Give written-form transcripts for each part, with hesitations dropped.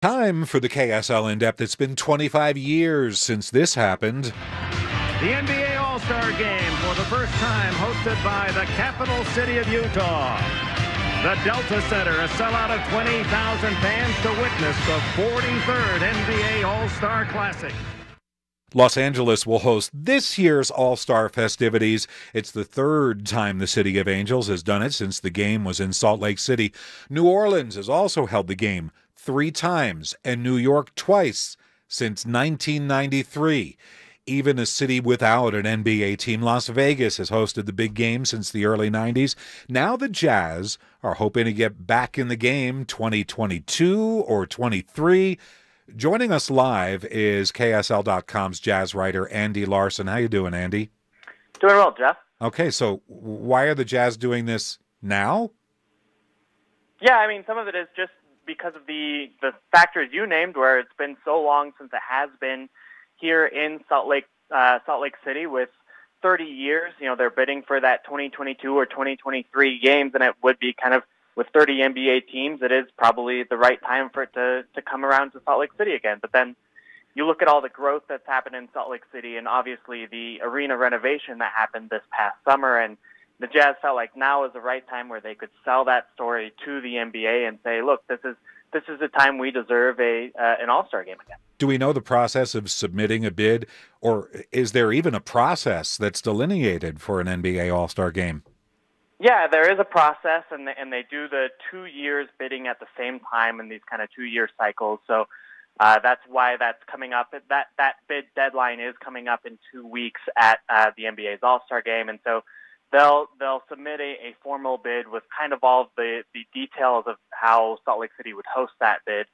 Time for the KSL In-Depth. It's been 25 years since this happened. The NBA All-Star Game for the first time hosted by the capital city of Utah. The Delta Center, a sellout of 20,000 fans to witness the 43rd NBA All-Star Classic. Los Angeles will host this year's All-Star festivities. It's the third time the City of Angels has done it since the game was in Salt Lake City. New Orleans has also held the game 3 times, and New York twice since 1993. Even a city without an NBA team, Las Vegas, has hosted the big game since the early 90s. Now the Jazz are hoping to get back in the game 2022 or 23. Joining us live is KSL.com's jazz writer Andy Larson. How you doing, Andy? Doing well, Jeff. Okay, so why are the Jazz doing this now? Yeah, I mean, some of it is just because of the factors you named, where it's been so long since it has been here in Salt Lake City with 30 years. You know, they're bidding for that 2022 or 2023 games, and it would be kind of, with 30 NBA teams, it is probably the right time for it to come around to Salt Lake City again. But then you look at all the growth that's happened in Salt Lake City, and obviously the arena renovation that happened this past summer, and the Jazz felt like now is the right time where they could sell that story to the NBA and say, look, this is the time we deserve an All-Star game again. Do we know the process of submitting a bid, or is there even a process that's delineated for an NBA All-Star game? Yeah, there is a process, and they do the 2 years bidding at the same time in these kind of 2-year cycles. So that's why that's coming up. That bid deadline is coming up in 2 weeks at the NBA's All-Star Game, and so they'll submit a formal bid with kind of all the details of how Salt Lake City would host that bid,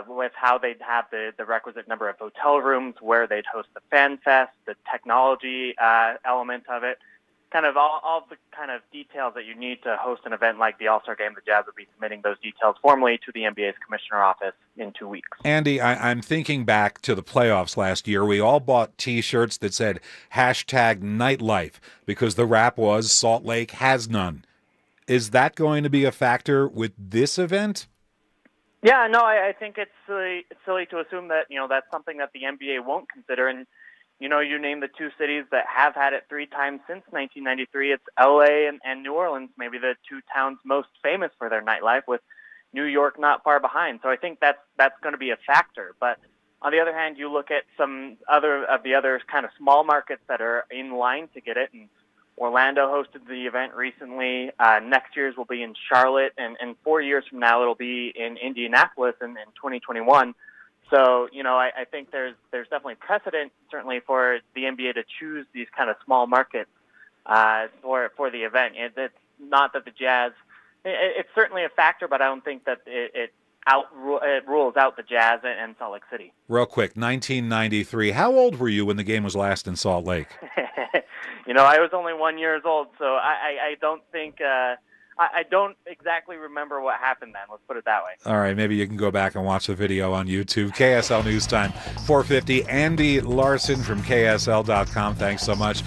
with how they'd have the requisite number of hotel rooms, where they'd host the fan fest, the technology element of it. Kind of all the kind of details that you need to host an event like the All-Star Game. The Jazz will be submitting those details formally to the NBA's commissioner office in 2 weeks. Andy, I'm thinking back to the playoffs last year. We all bought T-shirts that said #nightlife because the rap was Salt Lake has none. Is that going to be a factor with this event? Yeah, no, I think it's silly to assume that, that's something that the NBA won't consider. And you name the 2 cities that have had it 3 times since 1993. It's L.A. and New Orleans, maybe the 2 towns most famous for their nightlife, with New York not far behind. So I think that's going to be a factor. But on the other hand, you look at some other kind of small markets that are in line to get it. And Orlando hosted the event recently. Next year's will be in Charlotte, and 4 years from now it'll be in Indianapolis in 2021. So, I think there's definitely precedent, certainly, for the NBA to choose these kind of small markets for the event. It's not that the Jazz, it's certainly a factor, but I don't think that it rules out the Jazz and Salt Lake City. Real quick, 1993. How old were you when the game was last in Salt Lake? I was only 1 year old, so I don't think. I don't exactly remember what happened then. Let's put it that way. All right, maybe you can go back and watch the video on YouTube. KSL News Time, 4:50. Andy Larson from KSL.com. Thanks so much.